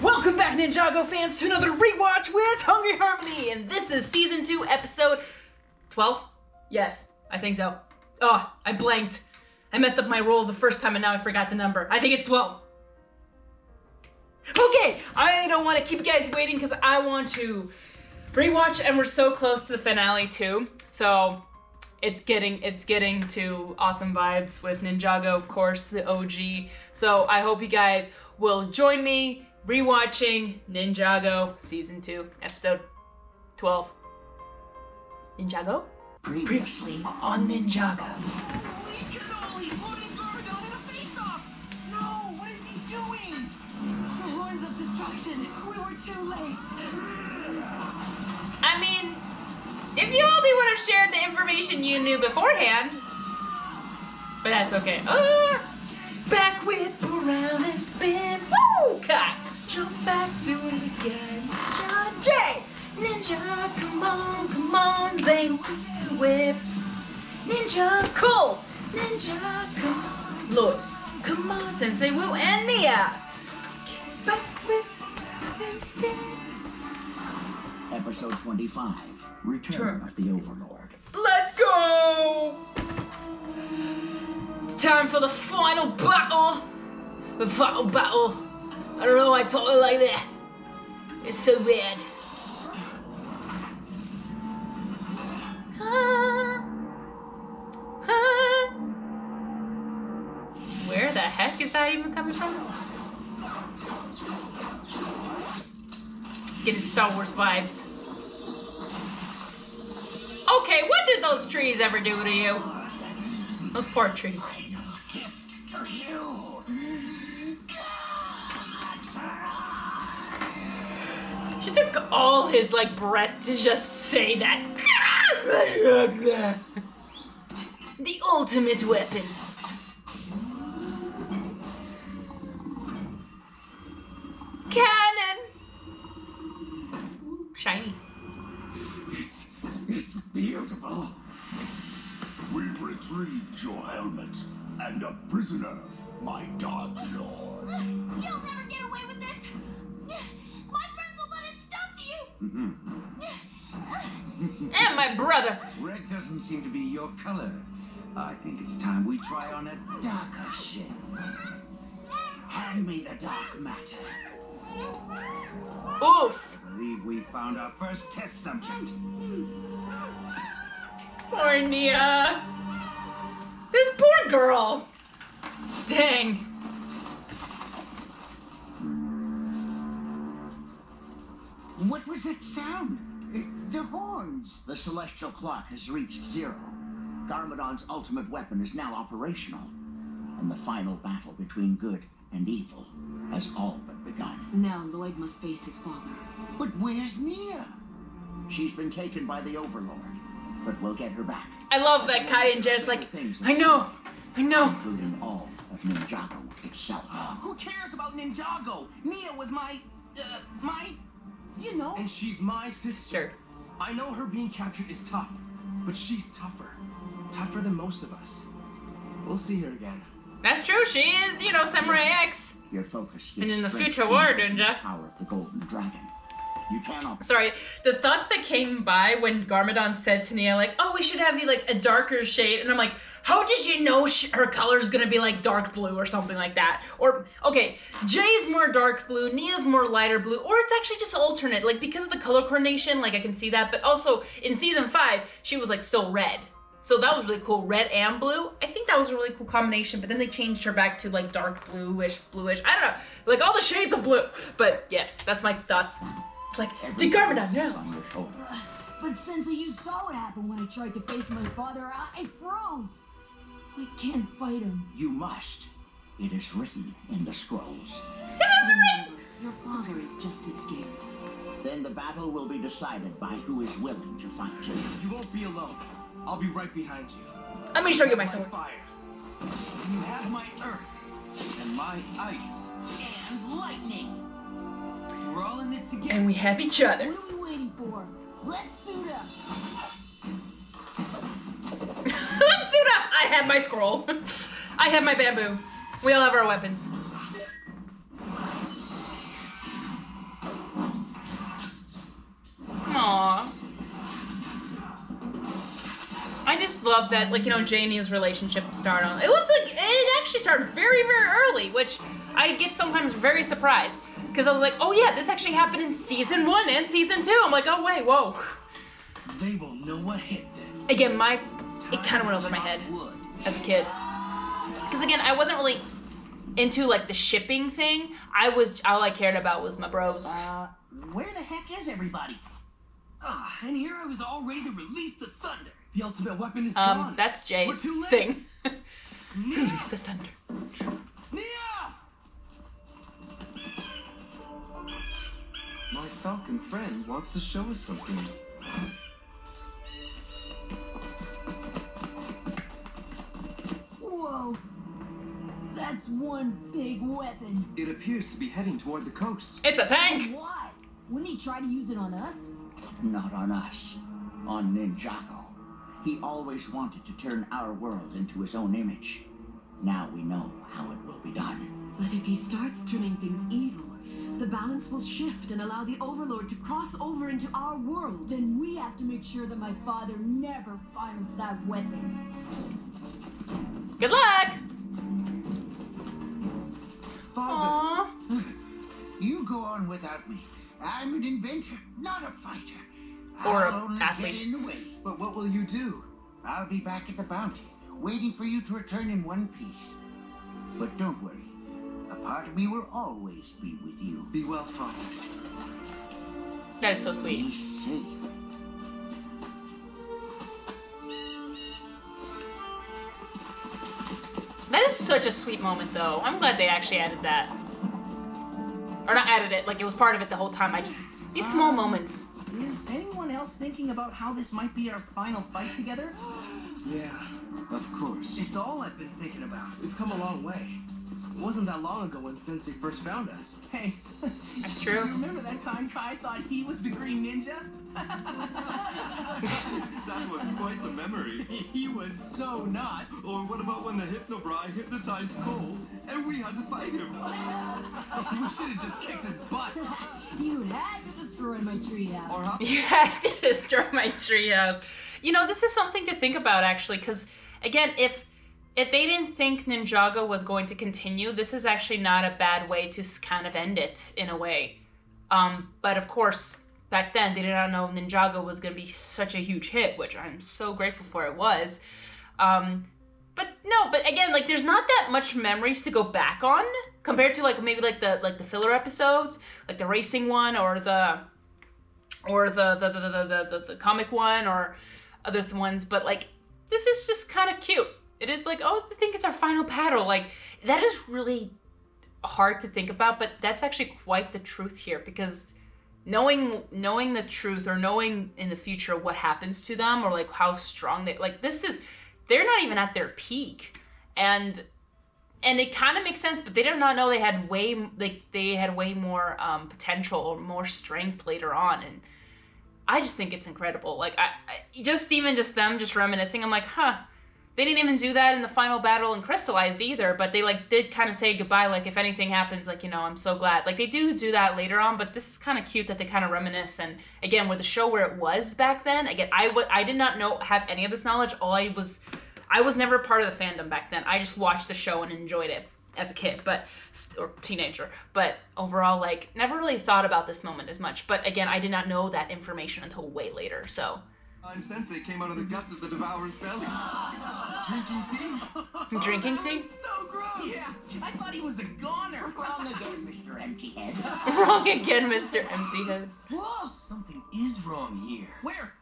Welcome back, Ninjago fans, to another rewatch with Hungry Harmony, and this is Season 2, Episode 12? Yes, I think so. Oh, I blanked. I messed up my roll the first time and now I forgot the number. I think it's 12. Okay, I don't want to keep you guys waiting because I want to rewatch, and we're so close to the finale too. So it's getting to awesome vibes with Ninjago, of course, the OG. So I hope you guys will join me rewatching Ninjago Season 2, Episode 12. Ninjago? Previously on Ninjago. We can only put Gardo in a face-off! No, what is he doing? The horns of destruction. We were too late. I mean, if you only would have shared the information you knew beforehand. But that's okay. Back whip around and spin. Woo! Cut. Jump back to it again. Ninja J! Ninja, come on, Zane. Whip. Ninja, cool. Ninja, come on. Lord, come on, Sensei Wu and Nia. Back whip and spin. Episode 25, Return of the Overlord. Let's go! It's time for the final battle. The final battle. I don't know why I told it like that. It's so bad. Where the heck is that even coming from? Getting Star Wars vibes. Okay, what did those trees ever do to you? Those poor trees. He took all his breath to just say that. The ultimate weapon. Cannon. Shiny. It's beautiful. We've retrieved your helmet and a prisoner, my Dark Lord. You'll never get away with this! My friends will let us stop you! And my brother. Red doesn't seem to be your color. I think it's time we try on a darker shade. Hand me the dark matter. Oof. I believe we found our first test subject. Poor Nia. This poor girl. Dang. What was that sound? The horns. The celestial clock has reached 0. Garmadon's ultimate weapon is now operational. And the final battle between good and evil has all but begun. Now Lloyd must face his father. But where's Nia? She's been taken by the Overlord, but we'll get her back. I love that Kai and Jed's like, I know. Including all of Ninjago itself. Who cares about Ninjago? Nia was my, you know. And she's my sister. Sister. I know her being captured is tough, but she's tougher. Tougher than most of us. We'll see her again. That's true. She is, Samurai X. Your focus And in the straight future into war, the Ninja. power of the Golden Dragon. You cannot. Sorry, the thoughts that came by when Garmadon said to Nia, oh, we should have you a darker shade. And I'm like, how did you know her color's gonna be dark blue or something like that? Or, okay, Jay's more dark blue, Nia's more lighter blue, or it's actually just alternate. Because of the color coordination, I can see that. But also, in Season 5, she was, still red. So that was really cool, red and blue. I think that was a really cool combination, but then they changed her back to dark bluish. I don't know, all the shades of blue. But yes, that's my thoughts. The Garmadon, no. On your shoulder. But Sensei, you saw what happened when I tried to face my father. I froze. I can't fight him. You must. It is written in the scrolls. Remember, your father is just as scared. Then the battle will be decided by who is willing to fight you. You won't be alone. I'll be right behind you. Let me show you my My sword. fire. You have my earth and my ice and lightning. We're all in this together. And we have each other. What are we waiting for? Let's suit up. Let's suit up! I have my scroll. I have my bamboo. We all have our weapons. love that, like, you know, Jay and his relationship started on. It was like, it actually started very, very early, which I get sometimes very surprised. Because I was like, oh yeah, this actually happened in season 1 and season 2. I'm like, oh wait, whoa. They won't know what hit them. Again, it kind of went over my head as a kid. Because again, I wasn't really into like the shipping thing. All I cared about was my bros. Where the heck is everybody? And here I was all ready to release the thunder. The ultimate weapon is gone. That's Jay's We're too late. thing. Release the thunder. Nia! My falcon friend wants to show us something. Whoa. That's one big weapon. It appears to be heading toward the coast. It's a tank! Why? Wouldn't he try to use it on us? Not on us. On Ninjago. He always wanted to turn our world into his own image. Now we know how it will be done. But if he starts turning things evil, the balance will shift and allow the Overlord to cross over into our world. Then we have to make sure that my father never finds that weapon. Good luck! Father, Aww. you go on without me. I'm an inventor, not a fighter. Or I'll an only athlete. get in the way. But what will you do? I'll be back at the bounty, waiting for you to return in one piece. But don't worry. A part of me will always be with you. Be well, Father. That is so sweet. Be safe. That is such a sweet moment, though. I'm glad they actually added that. Or not added it, like it was part of it the whole time. These small moments. Is anyone else thinking about how this might be our final fight together? Yeah, of course. It's all I've been thinking about. We've come a long way. It wasn't that long ago when Sensei first found us. Hey, That's true. You remember that time Kai thought he was the Green Ninja? That was quite the memory. He was so not. Or what about when the Hypnobrai hypnotized Cole and we had to fight him? We should have just kicked his butt. You had to destroy my treehouse. Or how? You had to destroy my treehouse. You know, this is something to think about, actually, because, again, if they didn't think Ninjago was going to continue, this is actually not a bad way to kind of end it, in a way. But, of course, back then, they did not know Ninjago was going to be such a huge hit, which I'm so grateful for it was. But again, like, there's not that much memories to go back on, compared to, like, maybe, like, the filler episodes, like the racing one, or the comic one, or other ones, but, like, this is just kind of cute. It is like, oh, I think it's our final battle. Like, that is really hard to think about, but that's actually quite the truth here, because knowing the truth, or knowing in the future what happens to them, or like how strong they're not even at their peak, and it kind of makes sense, but they did not know they had way more potential or more strength later on, and I just think it's incredible. Like, I just them reminiscing, I'm like, huh. They didn't even do that in the final battle in Crystallized either, but they, like, did kind of say goodbye, like, if anything happens, like, you know, I'm so glad. Like, they do that later on, but this is kind of cute that they kind of reminisce, and, again, with the show where it was back then, again, I did not have any of this knowledge. I was never part of the fandom back then. I just watched the show and enjoyed it as a kid, or teenager, but overall, like, never really thought about this moment as much, but, again, I did not know that information until way later, so... Sensei came out of the guts of the Devourer's belly. Drinking tea? Drinking tea? So gross. Yeah, I thought he was a goner. Wrong again, Mr. Emptyhead. Wrong again, Mr. Emptyhead. Whoa, something is wrong here. Where?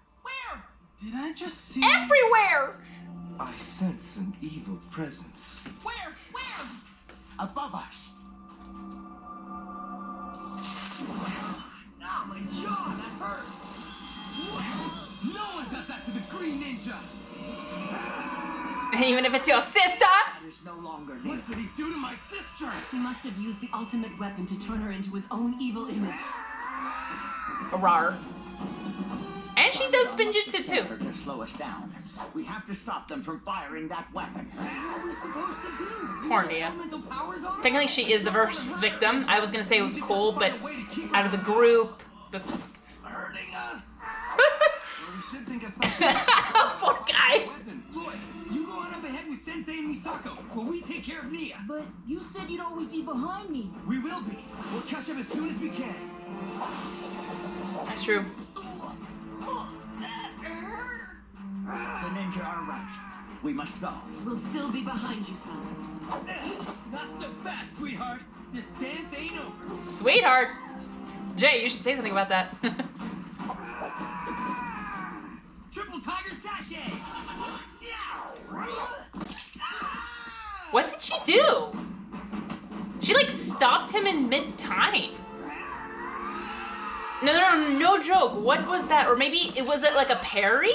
Did I just see? Everywhere! I sense an evil presence. Where? Above us. Oh, my jaw, that hurt. No one does that to the Green Ninja. Even if it's your sister? That is no longer near. What did he do to my sister? He must have used the ultimate weapon to turn her into his own evil image. Rar. And she does spin jutsu too. To slow us down. We have to stop them from firing that weapon. What are we supposed to do? Poor Nia. Elemental powers on her? Technically, she is the first victim. I was gonna say it was Cole, but out of the group, Hurting us. Well, we should think of something. Poor guy. Lloyd, you go on up ahead with Sensei and Misako while we take care of Nia. But you said you'd always be behind me. We will be. We'll catch up as soon as we can. That's true. The ninja are right. We must go. We'll still be behind you, son. Not so fast, sweetheart. This dance ain't over. Sweetheart. Jay, you should say something about that. Triple Tiger Sachet! What did she do? She like stopped him in mid-time. No joke. What was that? Or maybe it was like a parry?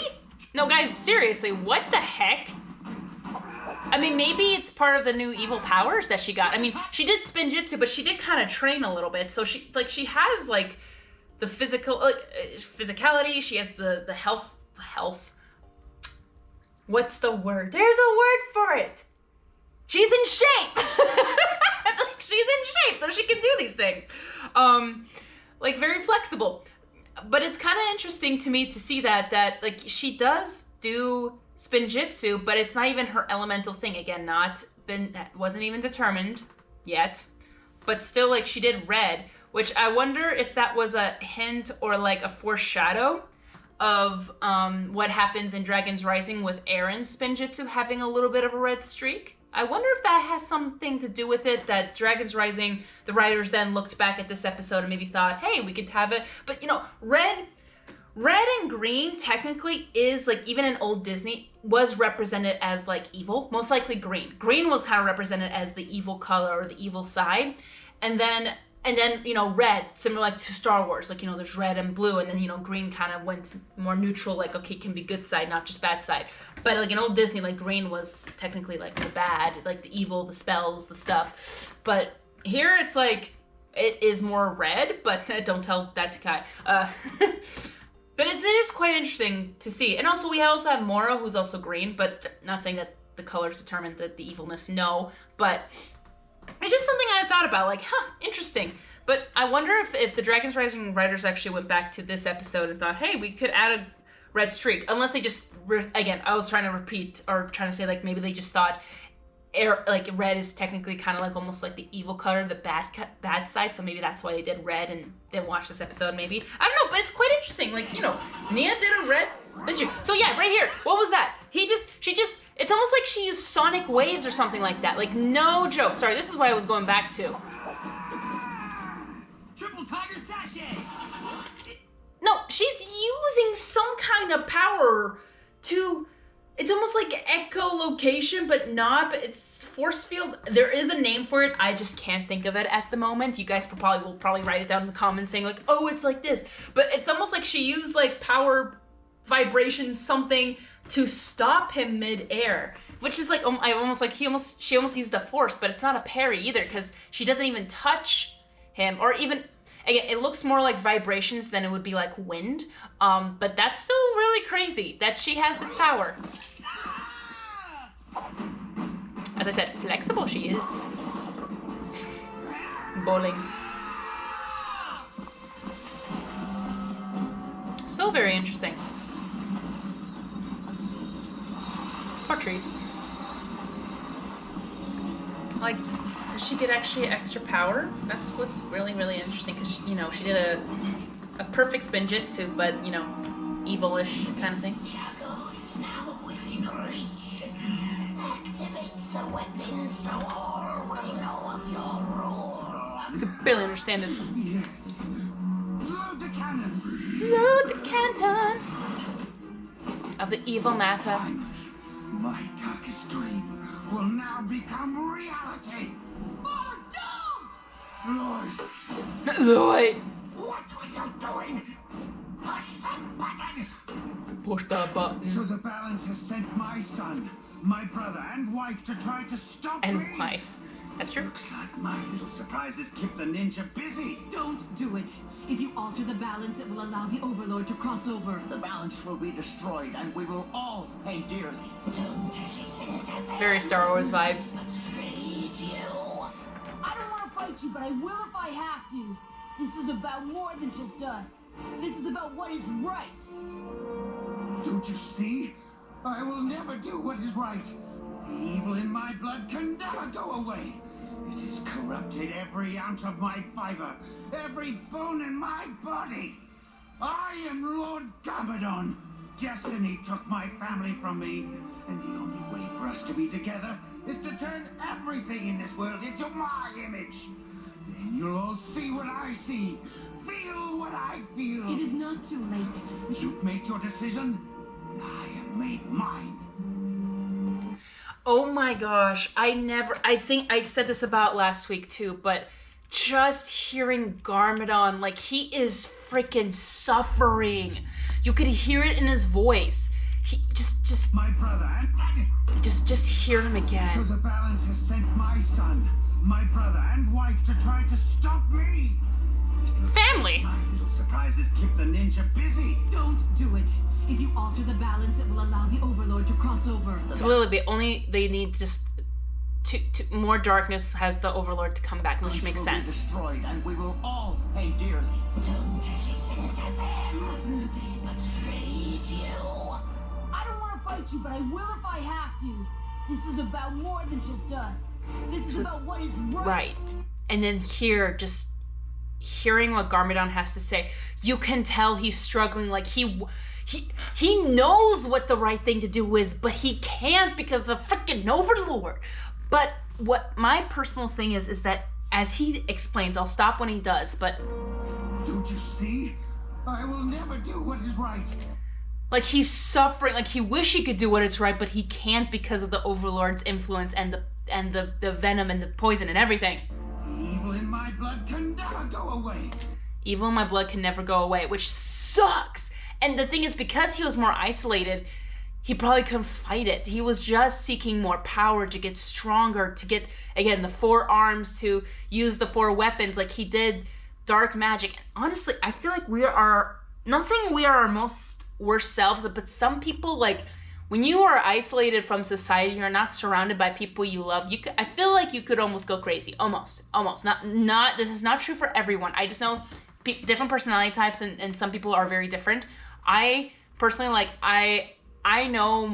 No, guys, seriously, what the heck? I mean, maybe it's part of the new evil powers that she got. I mean, she did spinjitzu, but she did kind of train a little bit. So she has like the physicality. She has the health. What's the word? There's a word for it. She's in shape. Like, she's in shape, so she can do these things. Like very flexible. But it's kind of interesting to me to see that like she does do spinjitzu, but it's not even her elemental thing. Again, wasn't even determined yet. But still, like, she did red, which I wonder if that was a hint or like a foreshadow of what happens in Dragon's Rising with Aaron's spinjitzu having a little bit of a red streak. I wonder if that has something to do with it, that Dragon's Rising, the writers then looked back at this episode and maybe thought, hey, we could have it. But, you know, red and green technically is, like, even in old Disney, was represented as, like, evil. Most likely green. Green was kind of represented as the evil color or the evil side. And then, you know, red, similar like to Star Wars. Like, you know, there's red and blue, and then, you know, green kind of went more neutral, like, okay, it can be good side, not just bad side. But, like, in old Disney, like, green was technically, like, the bad, like, the evil, the spells, the stuff. But here it's, like, it is more red, but don't tell that to Kai. But it is quite interesting to see. And also, we also have Moro, who's also green, but not saying that the colors determine the evilness, no. But it's just something I thought about, like, interesting. But I wonder if the Dragon's Rising writers actually went back to this episode and thought, hey, we could add a red streak. Unless they just, again, I was trying to repeat, or trying to say, like, maybe they just thought, like, red is technically kind of like almost like the evil color, the bad side, so maybe that's why they did red and didn't watch this episode, maybe. I don't know, but it's quite interesting. Like, you know, Nia did a red spinjitzu. So yeah, right here, what was that? She just, it's almost like she used sonic waves or something like that. Like, no joke. Sorry, this is what I was going back to. Triple Tiger Sachet! No, she's using some kind of power to, it's almost like echolocation, but not, but it's force field. There is a name for it. I just can't think of it at the moment. You guys will probably write it down in the comments saying, like, oh, it's like this. But it's almost like she used, like, power, vibration, something to stop him mid-air. Which is like, she almost used a force, but it's not a parry either, because she doesn't even touch him, or even, again, it looks more like vibrations than it would be like wind, but that's still really crazy that she has this power. As I said, flexible she is. Bowling. Still very interesting. Poor trees. Like, does she get actually extra power? That's what's really, really interesting, because, you know, she did a perfect spinjitzu, but, you know, evil-ish kind of thing. Ninjago is now within reach. Activate the weapon so all will know of your rule. I could barely understand this. Yes. Load the cannon. Load the cannon of the evil matter. My darkest dream will now become reality. Father, don't! Lloyd, Lloyd, what are you doing? Push the button. push the button. So the balance has sent my son, my brother, and wife to try to stop me. And wife. That's true. Looks like my little surprises keep the ninja busy. Don't do it. If you alter the balance, it will allow the Overlord to cross over. The balance will be destroyed, and we will all pay dearly. Don't listen to them. Very Star Wars vibes. Betrayed you. I don't want to fight you, but I will if I have to. This is about more than just us. This is about what is right. Don't you see? I will never do what is right. The evil in my blood can never go away. It has corrupted every ounce of my fiber, every bone in my body. I am Lord Garmadon. Destiny took my family from me, and the only way for us to be together is to turn everything in this world into my image. Then you'll all see what I see, feel what I feel. It is not too late. You've made your decision, and I have made mine. Oh my gosh, I think I said this about last week too, but just hearing Garmadon, like, he is freaking suffering. You could hear it in his voice. He just My brother, and just hear him so again. the balance has sent my son, my brother, and wife to try to stop me. Family. My little surprises keep the ninja busy. Don't do it. If you alter the balance, it will allow the Overlord to cross over. So literally, they need just to more darkness has the Overlord to come back, which makes Will be sense. destroyed, and we will all pay dearly. Don't listen to them. They betrayed you. I don't want to fight you, but I will if I have to. This is about more than just us. This is about what is right. Right. And then here, just hearing what Garmadon has to say, you can tell he's struggling. Like, he knows what the right thing to do is, but he can't because of the freaking Overlord. But what my personal thing is that as he explains, I'll stop when he does, but Don't you see? I will never do what is right. like, he's suffering. Like, he wish he could do what is right, but he can't because of the Overlord's influence and the venom and the poison and everything. The evil in my blood can never go away. Evil in my blood can never go away, which sucks. And the thing is, because he was more isolated, he probably couldn't fight it. He was just seeking more power to get stronger, to get, again, the 4 arms, to use the 4 weapons like he did dark magic. And honestly, I feel like we are, not saying we are our most worst selves, but some people, like, when you are isolated from society, you're not surrounded by people you love, I feel like you could almost go crazy. Almost. Not, this is not true for everyone. I just know different personality types, and some people are very different. I personally, like, I know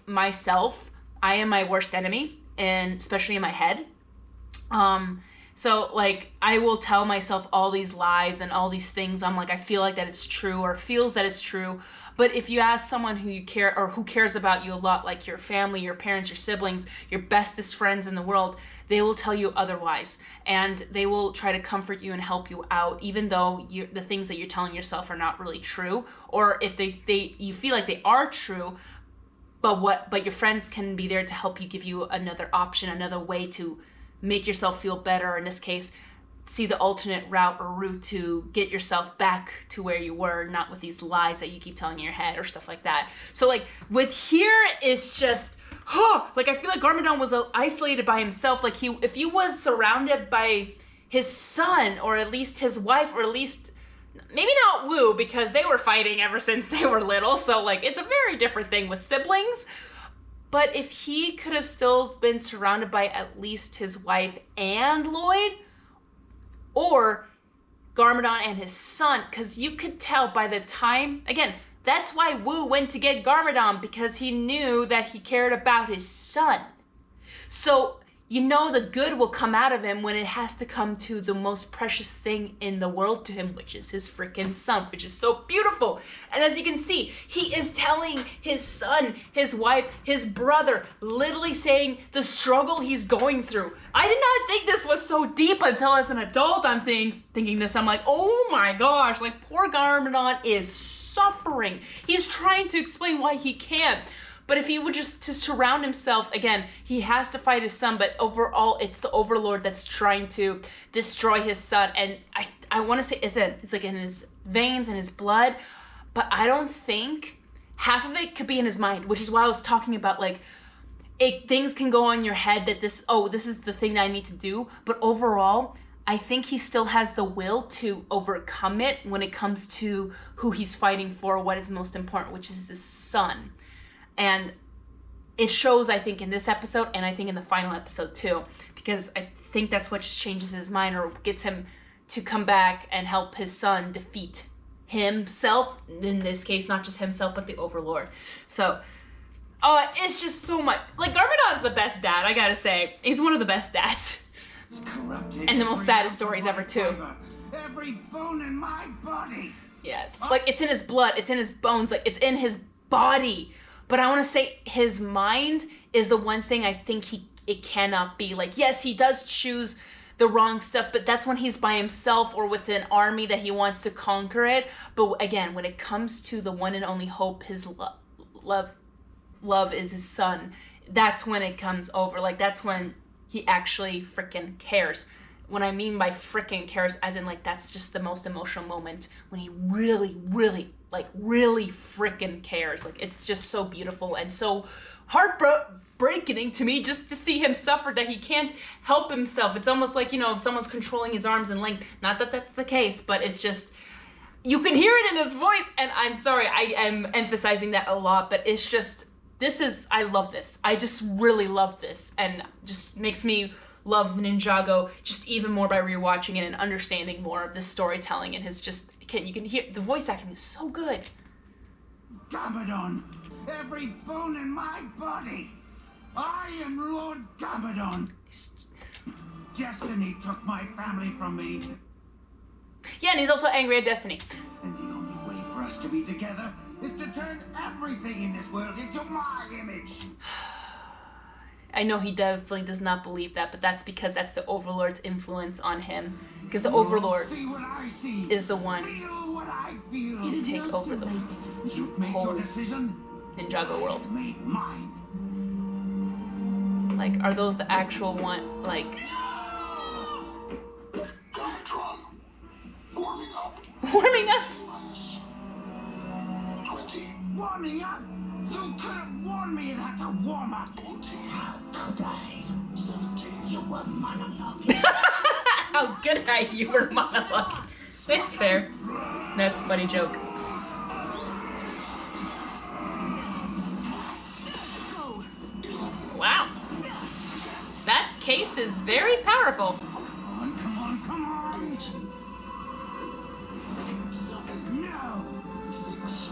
myself. I am my worst enemy, and especially in my head. So, like, I will tell myself all these lies and all these things. I'm like, I feel like that it's true, or feels that it's true. But if you ask someone who you care, or who cares about you a lot, like your family, your parents, your siblings, your bestest friends in the world, they will tell you otherwise. And they will try to comfort you and help you out, even though the things that you're telling yourself are not really true. Or if you feel like they are true, but your friends can be there to help you, give you another option, another way to make yourself feel better. In this case, see the alternate route or route to get yourself back to where you were, not with these lies that you keep telling in your head or stuff like that. So, like, with here, it's just, like, I feel like Garmadon was isolated by himself. Like, if he was surrounded by his son, or at least his wife, or at least, maybe not Wu, because they were fighting ever since they were little, so, like, it's a very different thing with siblings. But if he could have still been surrounded by at least his wife and Lloyd, or Garmadon and his son, because you could tell by the time, again, that's why Wu went to get Garmadon, because he knew that he cared about his son. So, you know, the good will come out of him when it has to come to the most precious thing in the world to him, which is his freaking son, which is so beautiful. And as you can see, he is telling his son, his wife, his brother, literally saying the struggle he's going through. I did not think this was so deep until as an adult I'm thinking this. I'm like, oh my gosh, like, poor Garmadon is suffering. He's trying to explain why he can't. But if he would just to surround himself, again, he has to fight his son, but overall, it's the Overlord that's trying to destroy his son. And I want to say it's like in his veins and his blood, but I don't think half of it could be in his mind, which is why I was talking about, like, things can go on your head that this is the thing that I need to do. But overall, I think he still has the will to overcome it when it comes to who he's fighting for, what is most important, which is his son. And it shows, I think, in this episode, and I think in the final episode too, because I think that's what just changes his mind or gets him to come back and help his son defeat himself, in this case, not just himself, but the Overlord. So, it's just so much. Like, Garmadon's the best dad, I gotta say. He's one of the best dads. And the most saddest stories ever, too. Every bone in my body. Yes. Like, it's in his blood, it's in his bones, like, it's in his body. But I want to say his mind is the one thing I think it cannot be. Like, yes, he does choose the wrong stuff, but that's when he's by himself or with an army that he wants to conquer it. But again, when it comes to the one and only hope, his love is his son, that's when it comes over. Like, that's when he actually freaking cares. When I mean by freaking cares, as in, like, that's just the most emotional moment when he really, really, like, really freaking cares. Like, it's just so beautiful and so heartbreaking to me just to see him suffer, that he can't help himself. It's almost like, you know, if someone's controlling his arms and legs. Not that that's the case, but it's just, you can hear it in his voice, and I'm sorry, I am emphasizing that a lot, but it's just, I love this. I just really love this, and just makes me love Ninjago just even more by rewatching it and understanding more of the storytelling, and his just, you can hear, the voice acting is so good. Garmadon, every bone in my body. I am Lord Garmadon. Destiny took my family from me. Yeah, and he's also angry at Destiny. And the only way for us to be together is to turn everything in this world into my image. I know he definitely does not believe that, but that's because that's the Overlord's influence on him. Because the Overlord is the one to take over the whole Ninjago world. Like, are those the actual one, like... Warming up. Warming up? 20. Warming up? You couldn't warn me it had to warm up. 14. How could I? 17. You were monologuing. How good you were monologuing. It's fair. That's a funny joke. Wow. That case is very powerful. Come on, come on. 7. No. 6.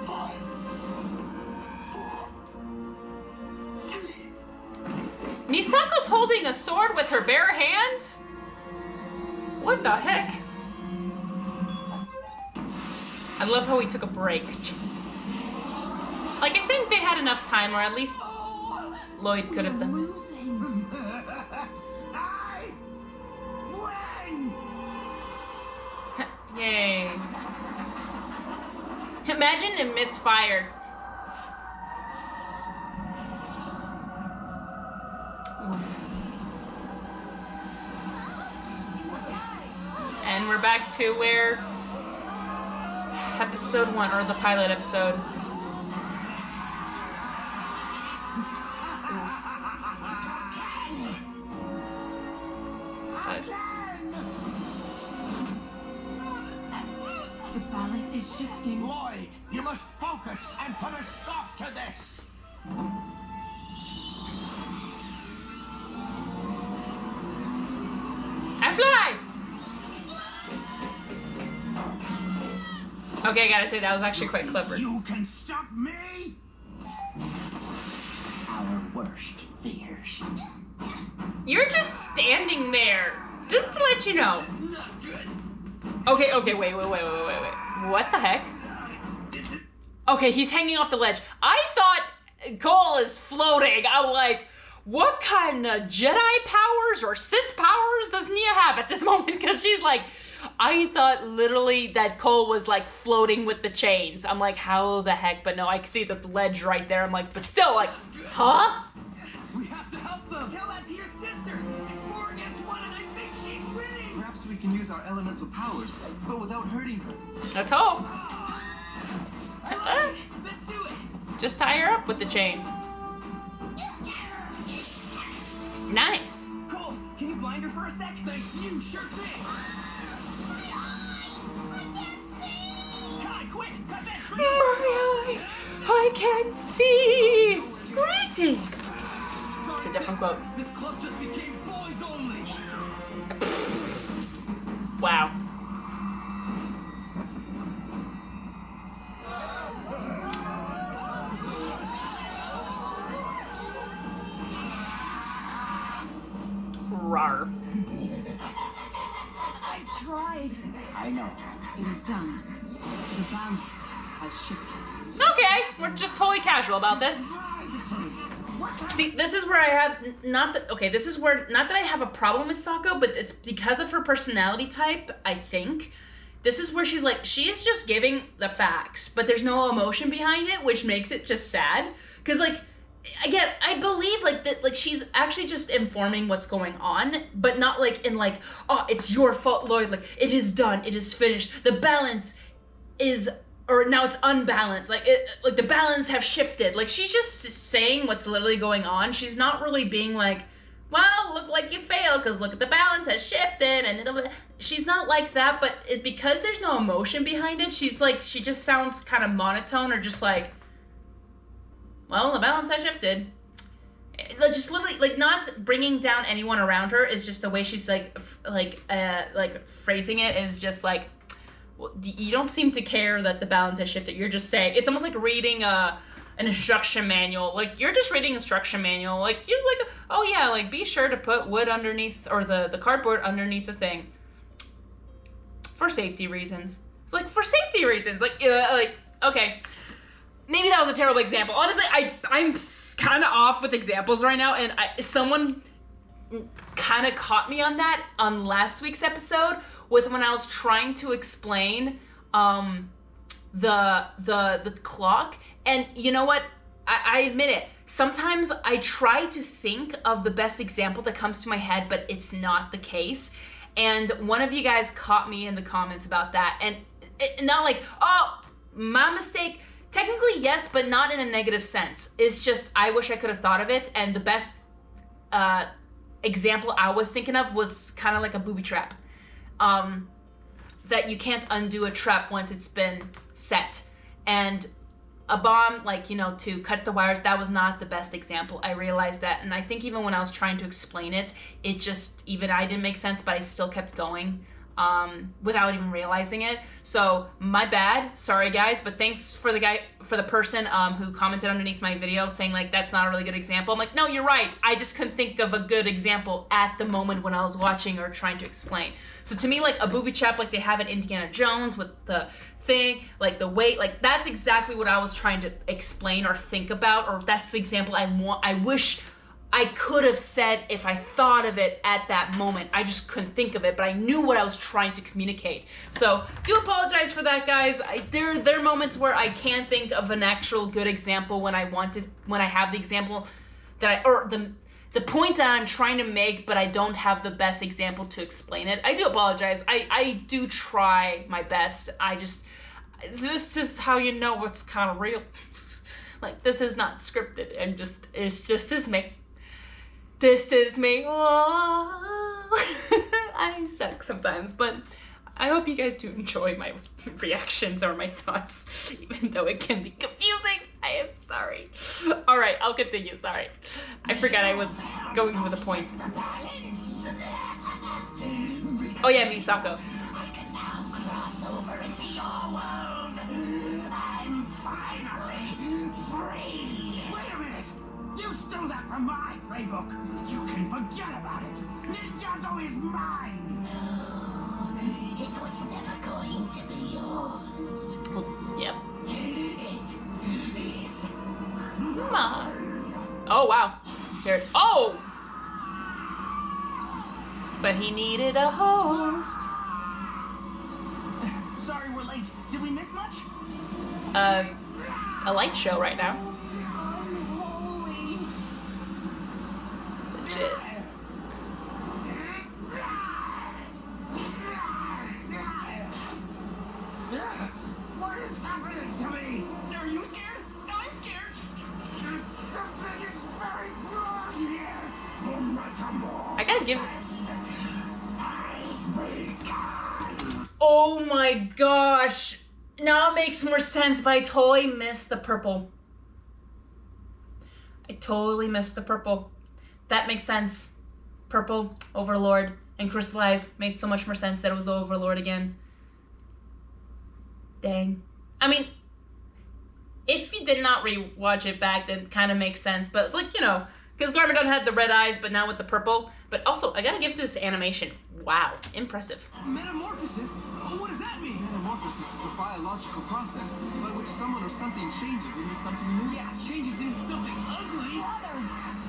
5. 4. 3. Misako's holding a sword with her bare hands? What the heck? I love how he took a break. Like, I think they had enough time, or at least Lloyd could have done. I win. Yay. Imagine it misfired. Oof. And we're back to where episode 1, or the pilot episode. The balance is shifting. Lloyd, you must focus and put a stop to this. I fly! Okay, I gotta say, that was actually quite clever. You can stop me? Our worst fears. You're just standing there. Just to let you know. Okay, wait. What the heck? Okay, he's hanging off the ledge. I thought Cole is floating. I'm like, what kind of Jedi powers or Sith powers does Nia have at this moment? Because she's like, I thought literally that Cole was like floating with the chains. I'm like, how the heck? But no, I see the ledge right there. I'm like, but still, like, huh? We have to help them. Tell that to your sister. It's 4 against 1, and I think she's winning. Perhaps we can use our elemental powers, but without hurting her. Let's hope. Let's do it. Just tie her up with the chain. Nice. Cole, can you blind her for a sec? Thanks, you sure thing. Kai, quick, cut that tree. My eyes, I can't see. Greetings. It's a different quote. This club just became boys only. Wow. tried. I know. It is done. The balance has shifted. Okay, we're just totally casual about this. See, this is where I have this is where, not that I have a problem with Sako, but it's because of her personality type, I think. This is where she's like, she is just giving the facts, but there's no emotion behind it, which makes it just sad. Because, like, again, I believe, like, that, like, she's actually just informing what's going on, but not, like, in, like, oh, it's your fault, Lloyd, like, it is done, it is finished, the balance is, or now it's unbalanced, like, the balance have shifted. Like, she's just saying what's literally going on. She's not really being like, well, look like you failed because look at the balance has shifted, and she's not like that, but because there's no emotion behind it, she's like, she just sounds kind of monotone, or just like, well, the balance has shifted. Like, just literally, like, not bringing down anyone around her, is just the way she's like phrasing it is just like, well, you don't seem to care that the balance has shifted. You're just saying, it's almost like reading an instruction manual. Like, you're just reading instruction manual. Like, you're just like, oh yeah, like, be sure to put wood underneath, or the cardboard underneath the thing. For safety reasons. It's like, for safety reasons. Like, okay. Maybe that was a terrible example. Honestly, I'm kind of off with examples right now, and someone kind of caught me on that on last week's episode, with when I was trying to explain the clock. And you know what? I admit it. Sometimes I try to think of the best example that comes to my head, but it's not the case. And one of you guys caught me in the comments about that. And not like, oh, my mistake. Technically, yes, but not in a negative sense. It's just, I wish I could have thought of it. And the best example I was thinking of was kind of like a booby trap. That you can't undo a trap once it's been set. And a bomb, like, you know, to cut the wires, that was not the best example. I realized that. And I think even when I was trying to explain it, it just, even I didn't make sense, but I still kept going. Without even realizing it. So my bad, sorry guys, but thanks for the person who commented underneath my video saying like, that's not a really good example. I'm like, no, you're right. I just couldn't think of a good example at the moment when I was watching or trying to explain. So to me, like a booby trap, like they have in Indiana Jones with the thing, like the weight, like that's exactly what I was trying to explain or think about, or that's the example I wish I could have said if I thought of it at that moment. I just couldn't think of it, but I knew what I was trying to communicate. So do apologize for that, guys. There are moments where I can think of an actual good example when I have the example that the point that I'm trying to make, but I don't have the best example to explain it. I do apologize. I do try my best. This is how you know what's kind of real. Like, this is not scripted, and it's just me. This is me. I suck sometimes, but I hope you guys do enjoy my reactions or my thoughts, even though it can be confusing. I am sorry. All right, I'll continue. Sorry. I forgot I was going with a point. Oh yeah, Misako. I can now cross over into your world. I'm finally free. Wait a minute! You stole that from my playbook! You can forget about it! Ninjago is mine! No, it was never going to be yours. Well, yep. It is Mine. Oh wow. Here. Oh. But he needed a host. Sorry we're late. Did we miss much? A light show right now. Legit. What is happening to me? Are you scared? I'm scared. Something is very wrong here! the metamorphosis. I gotta give. Has begun. Oh my gosh. Now it makes more sense, but I totally missed the purple. I totally missed the purple. That makes sense. Purple, Overlord, and Crystallize made so much more sense that it was the Overlord again. Dang. I mean, if you did not rewatch it back, then it kind of makes sense. But it's like, you know, Because Garmadon had the red eyes, but now with the purple. But also, I gotta give this animation. Wow, impressive. Metamorphosis? What does that mean? Metamorphosis is a biological process by which someone or something changes into something new. Yeah, changes into something ugly. Father!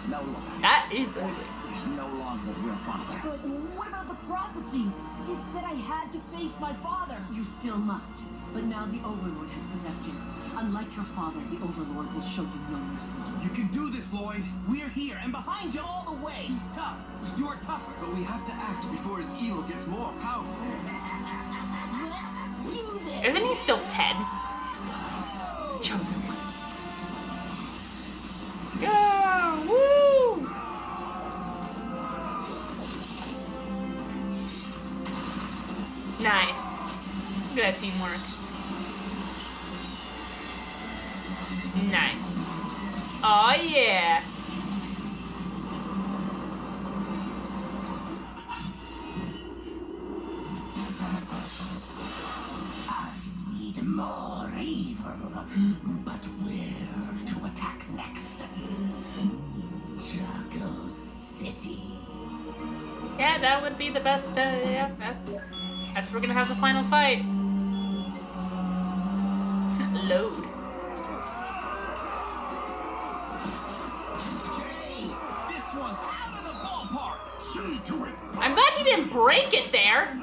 No longer. That is ugly. He's no longer your father. But what about the prophecy? It said I had to face my father. You still must, but now the Overlord has possessed him. Unlike your father, the Overlord will show you no mercy. You can do this, Lloyd. We're here and behind you all the way. He's tough. You're tougher. But we have to act before his evil gets more powerful. Let's do this! Isn't he still 10? Chosen one. Yeah! Woo! Nice. Look at that teamwork. Nice. Oh yeah. I need more evil. But where to attack next? Ninjago City. Yeah, that would be the best. Yeah, that's where we're gonna have the final fight. Load. This one's out of the ballpark. See to it. I'm glad he didn't break it there.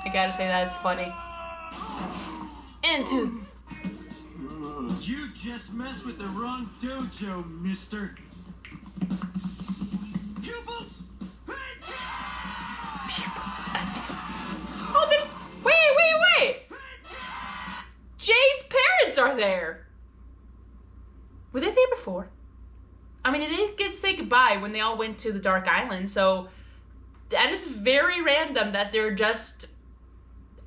I gotta say that's funny. Into. You just messed with the wrong dojo, mister. Pupils! Pupils attack. Oh, there's. Wait! Jay's parents are there. Were they there before? I mean, they didn't get to say goodbye when they all went to the Dark Island, so that is very random that they're just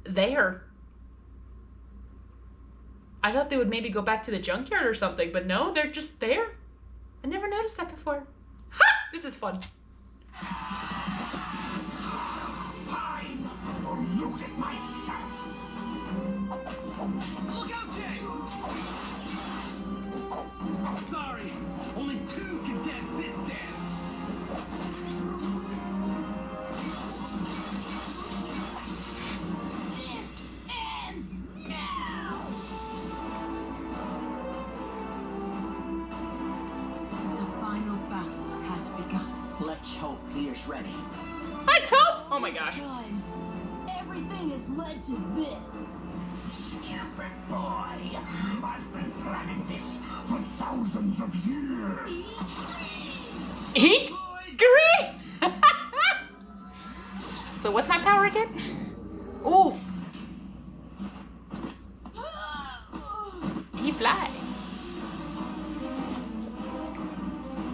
there. I thought they would maybe go back to the junkyard or something, but no, they're just there. I never noticed that before. Ha! This is fun. Fine. I'll use it myself. Look out, Jay! Sorry, only two can dance this dance. This ends now! The final battle has begun. Let's hope he is ready. Let's hope. Oh my gosh. Time. Everything has led to this. Stupid boy. I've been planning this for thousands of years. Eat green. So what's my power again? Ooh. He fly.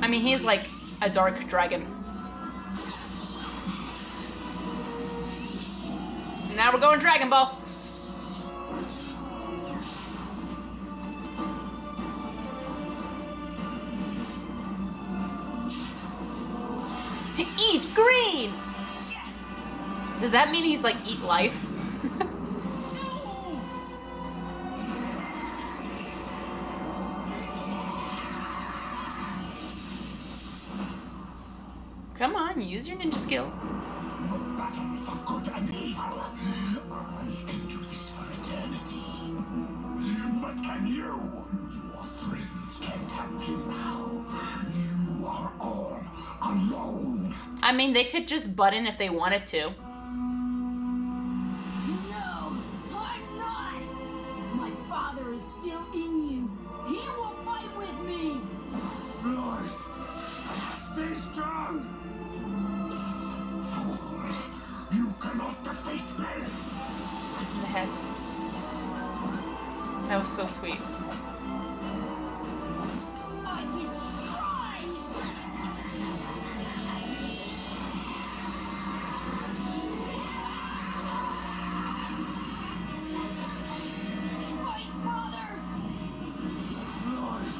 I mean, he's like a dark dragon. Now we're going Dragon Ball. Eat green! Yes! Does that mean he's like eat life? Come on, use your ninja skills. The battle for good and evil. I can do this for eternity. But can you? Your friends can't help you now. You are all alone. I mean, they could just butt in if they wanted to. No, I'm not! My father is still in you. He will fight with me! Lloyd, stay strong. Fool, you cannot defeat me. In the head. That was so sweet. I can try! Fight, father! Lloyd,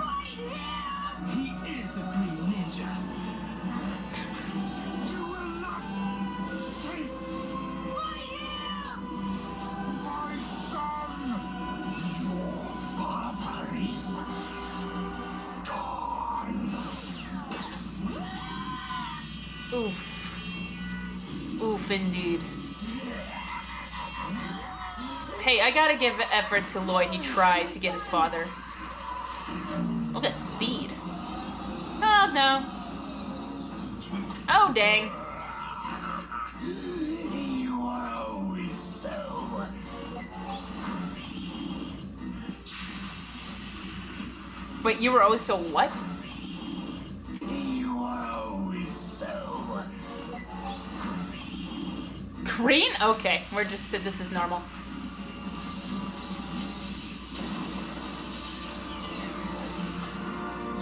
Fight him! Oof, indeed. Hey, I gotta give effort to Lloyd. He tried to get his father. Look at speed. Oh, no. Oh, dang. You are always so... Wait, you were always so what? You are always so... Green? Okay, we're just, this is normal.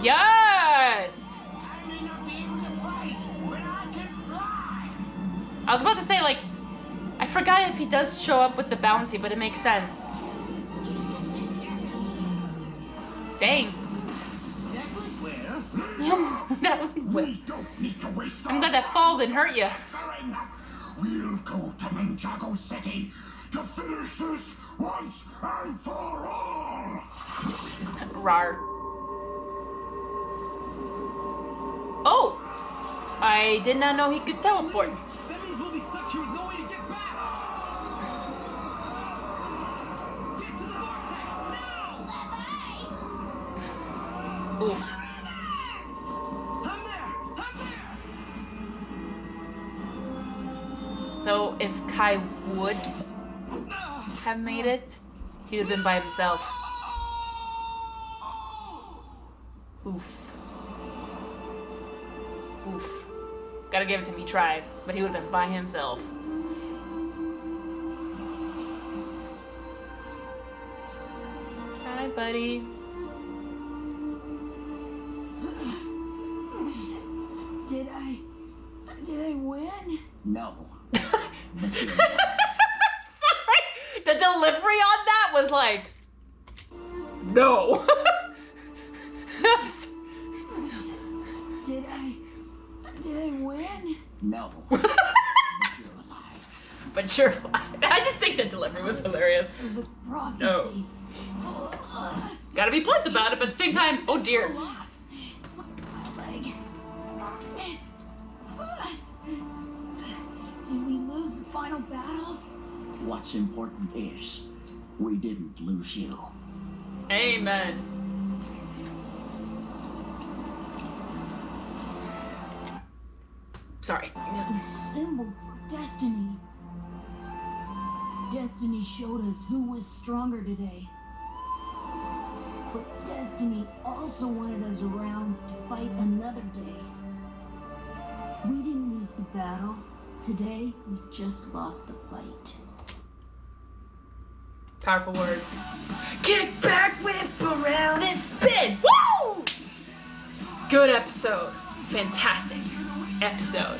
Yes! I may not be able to fight, but I can fly! I was about to say, like, I forgot if he does show up with the bounty, but it makes sense. Dang. Exactly where? We don't need to waste I'm glad that fall didn't hurt you. We'll go to Ninjago City to finish this once and for all! Rar. Oh! I did not know he could teleport. That means we'll be stuck here with no way to get back! Get to the vortex, now! Oof. I'm there! I'm there! Though, if Kai would have made it, he would have been by himself. Oof. Oof. Gotta give it to him, he tried, but he would have been by himself. Hi, buddy. Did I win? No. But you're Sorry! The delivery on that was like... No. Did I win? no. But you're alive. But you're alive. I just think the delivery was hilarious. The prophecy. No. Gotta be blunt about it, but at the same time, oh dear. My leg. Did we lose the final battle? What's important is we didn't lose you. Amen. Sorry. The symbol for destiny. Destiny showed us who was stronger today. But destiny also wanted us around to fight another day. We didn't lose the battle. Today, we just lost the fight. Powerful words. Kick back, whip around, and spin! Woo! Good episode. Fantastic episode.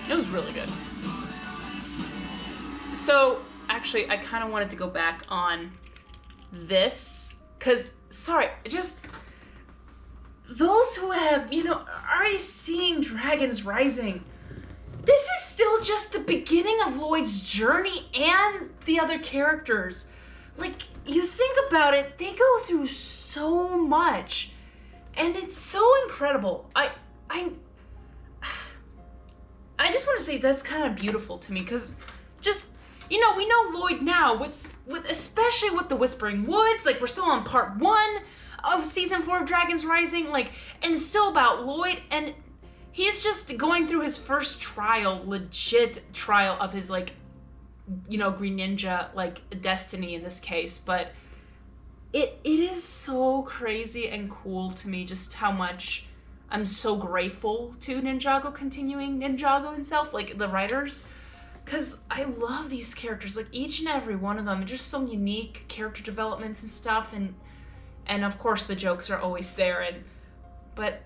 It was really good. So, actually, I kind of wanted to go back on this, because, sorry, just those who have, already seen Dragons Rising, this is still just the beginning of Lloyd's journey and the other characters. Like, you think about it, they go through so much, and it's so incredible. I just want to say that's kind of beautiful to me, because just, we know Lloyd now, with especially with the Whispering Woods, like, we're still on part 1 of season 4 of Dragons Rising, like, and it's still about Lloyd, and he's just going through his first trial, legit trial of his, like, Green Ninja, like, destiny in this case, but it is so crazy and cool to me just how much I'm so grateful to Ninjago continuing Ninjago himself, like, the writers, because I love these characters, like, each and every one of them, just so unique character developments and stuff, and of course the jokes are always there, but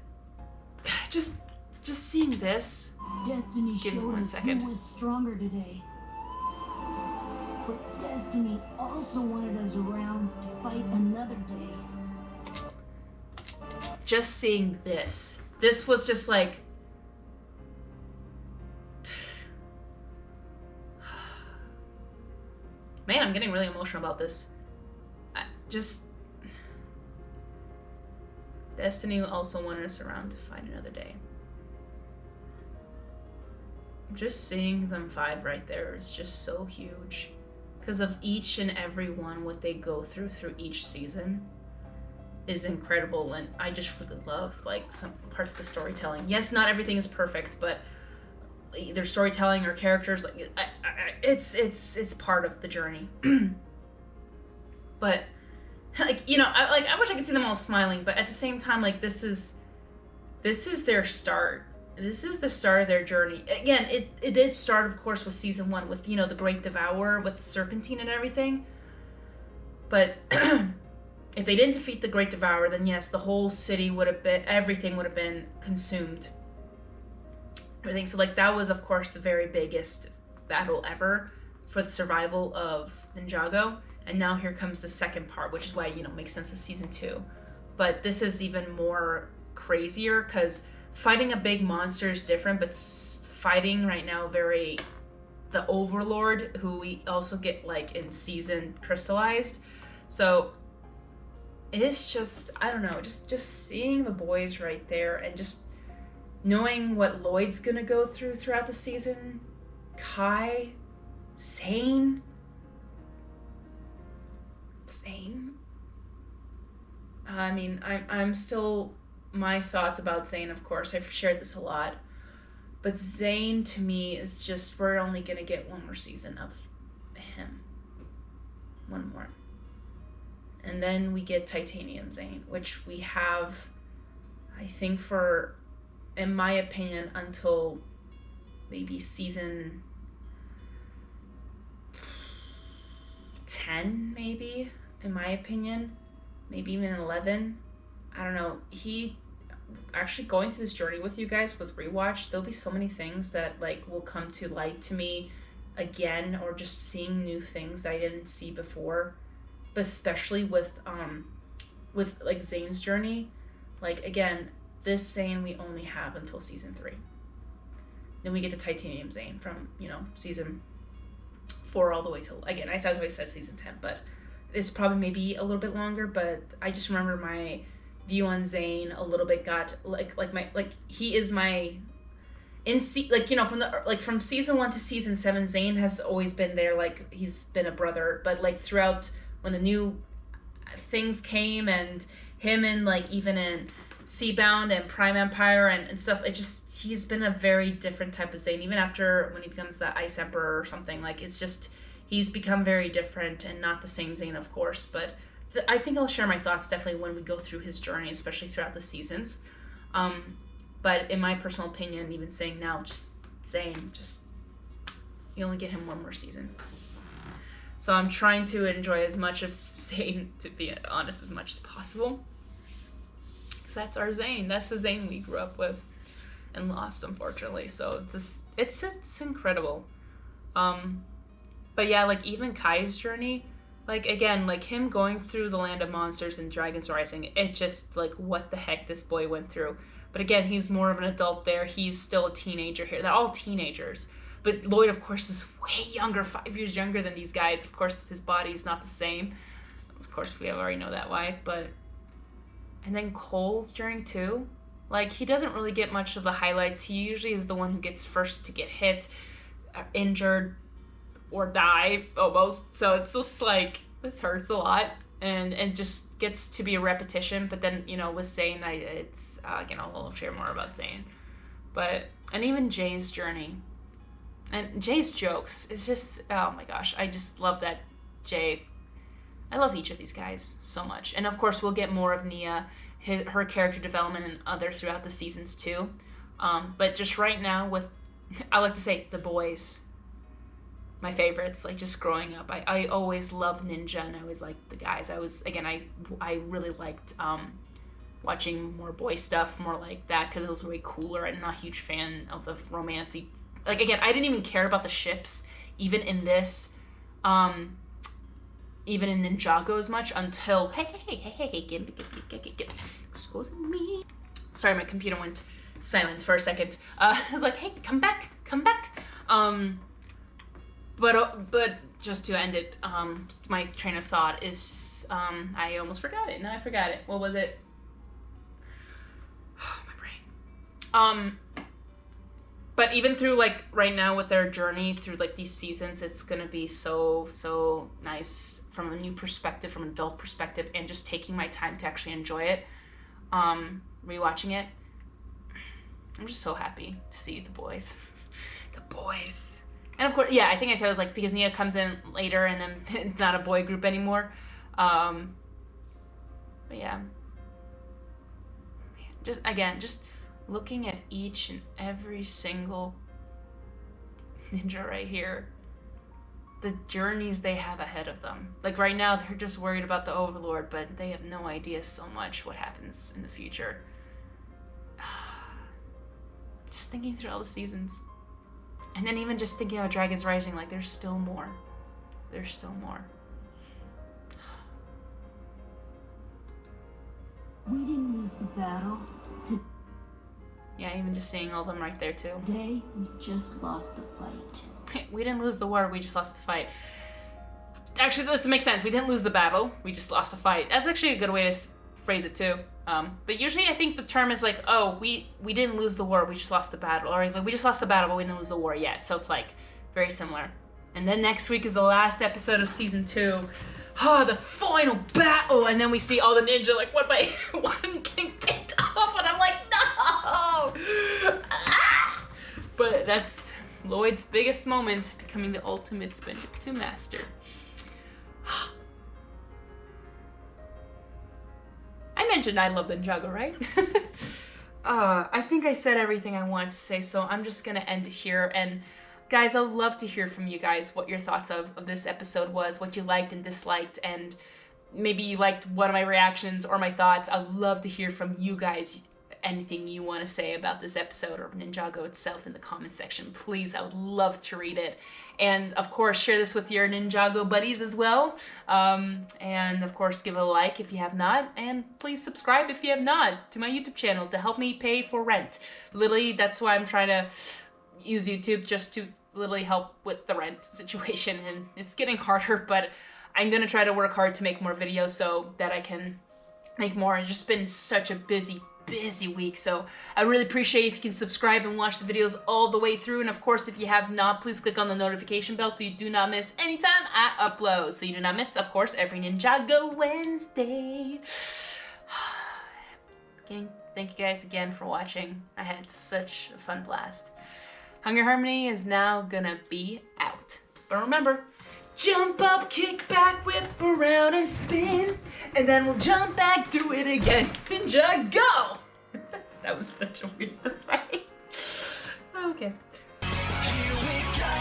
just seeing this. Destiny Give me showed 1 us second. who was stronger today. But Destiny also wanted us around to fight another day. Just seeing this was just like, man, I'm getting really emotional about this. Destiny also wanted us around to fight another day. just seeing them 5 right there is just so huge. Because of each and every one, what they go through each season is incredible, and I just really love like some parts of the storytelling. Yes, not everything is perfect, but either storytelling or characters, like it's part of the journey. But like, you know, I wish I could see them all smiling, but at the same time, like this is their start. This is the start of their journey. Again, it did start, of course, with season 1 with, you know, the Great Devourer with the Serpentine and everything. But if they didn't defeat the Great Devourer, then yes, the whole city would have been, everything would have been consumed. Everything. So like that was, of course, the very biggest battle ever for the survival of Ninjago. And now here comes the second part, which is why, you know, makes sense as season 2. But this is even more crazier because fighting a big monster is different, but fighting right now the Overlord, who we also get like in season crystallized. So it's just, I don't know, just seeing the boys right there and just knowing what Lloyd's gonna go throughout the season, Kai, Zane. I mean, I'm still, my thoughts about Zane, of course, I've shared this a lot, but Zane to me is just, we're only gonna get one more season of him. One more. And then we get Titanium Zane, which we have, I think, for, in my opinion, until maybe season 10, maybe, in my opinion. Maybe even 11. I don't know. He, actually going through this journey with you guys with rewatch, there'll be so many things that like will come to light to me again, or just seeing new things that I didn't see before. But especially with like Zane's journey, like again, this Zane we only have until season 3. Then we get to Titanium Zane from, you know, season 4 all the way till, again, I thought I said season 10, but it's probably maybe a little bit longer. But I just remember my view on Zane a little bit got he is my like, you know, from season 1 to season 7, Zane has always been there, like he's been a brother. But like throughout, when the new things came, and him and like even in Seabound and Prime Empire and stuff, he's been a very different type of Zane. Even after when he becomes the Ice Emperor or something, like it's just, he's become very different and not the same Zane, of course. But I think I'll share my thoughts definitely when we go through his journey, especially throughout the seasons. But in my personal opinion, even saying now, just Zane, you only get him one more season. So I'm trying to enjoy as much of Zane, to be honest, as much as possible. Because that's our Zane. That's the Zane we grew up with and lost, unfortunately. So it's incredible. But yeah, like even Kai's journey, like again, like him going through the land of monsters and Dragons Rising, it just like, what the heck this boy went through. But again, he's more of an adult there. He's still a teenager here. They're all teenagers. But Lloyd, of course, is way younger, 5 years younger than these guys. Of course, his body is not the same. Of course, we already know that why. But, and then Cole's journey too. Like, he doesn't really get much of the highlights. He usually is the one who gets first to get hit, injured, or die almost. So it's just like, this hurts a lot. And just gets to be a repetition. But then, you know, with Zane, it's, again, I'll share more about Zane. But, and even Jay's journey. And Jay's jokes, it's just, oh my gosh, I just love that Jay. I love each of these guys so much. And of course, we'll get more of Nia, her character development and other throughout the seasons too. But just right now with, I like to say, the boys, my favorites, like just growing up. I always loved Ninja, and I always liked the guys. I really liked watching more boy stuff, more like that, because it was way cooler. I'm not a huge fan of the romancy. Like, again, I didn't even care about the ships, even in this, even in Ninjago as much, until, hey, excuse me. Sorry, my computer went silent for a second. I was like, hey, come back. But just to end it, my train of thought is, I almost forgot it. Now I forgot it. What was it? My brain. But even through like right now with their journey through like these seasons, it's gonna be so nice from a new perspective, from an adult perspective, and just taking my time to actually enjoy it. Rewatching it, I'm just so happy to see the boys. The boys. And of course, yeah, I think I said it was like because Nia comes in later and then it's not a boy group anymore. But yeah. Just looking at each and every single ninja right here, the journeys they have ahead of them. Like right now, they're just worried about the Overlord, but they have no idea so much what happens in the future. Just thinking through all the seasons. And then even just thinking about Dragon's Rising, like there's still more. There's still more. We didn't lose the battle. Yeah, even just seeing all of them right there too. Today, we just lost the fight. We didn't lose the war, we just lost the fight. Actually, that makes sense. We didn't lose the battle, we just lost the fight. That's actually a good way to phrase it too. But usually I think the term is like, oh, we didn't lose the war, we just lost the battle. Or like, we just lost the battle, but we didn't lose the war yet. So it's like, very similar. And then next week is the last episode of season 2. Oh, the final battle! And then we see all the ninja like one by one getting picked off, and I'm like, no! Ah! But that's Lloyd's biggest moment, becoming the ultimate Spinjitzu master. I mentioned I love Ninjago, right? I think I said everything I wanted to say, so I'm just gonna end it here. And guys, I would love to hear from you guys what your thoughts of this episode was, what you liked and disliked, and maybe you liked one of my reactions or my thoughts. I'd love to hear from you guys anything you want to say about this episode or Ninjago itself in the comment section. Please, I would love to read it. And of course, share this with your Ninjago buddies as well. And of course, give it a like if you have not. And please subscribe if you have not to my YouTube channel to help me pay for rent. Literally, that's why I'm trying to use YouTube, just to literally help with the rent situation. And it's getting harder, but I'm gonna try to work hard to make more videos so that I can make more. It's just been such a busy week, so I really appreciate if you can subscribe and watch the videos all the way through. And of course, if you have not, please click on the notification bell so you do not miss any time I upload, so you do not miss, of course, every Ninjago Wednesday. Again, thank you guys again for watching. I had such a fun blast. Hungry Harmony is now gonna be out, but remember, jump up, kick back, whip around and spin, and then we'll jump back, do it again. Ninjago! That was such a weird right? Okay. Here we go,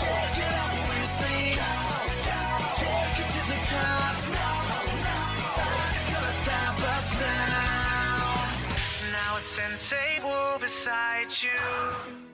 shake it up with me, take it to the top. Nobody's gonna stop us now. Now it's Sensei Wu beside you.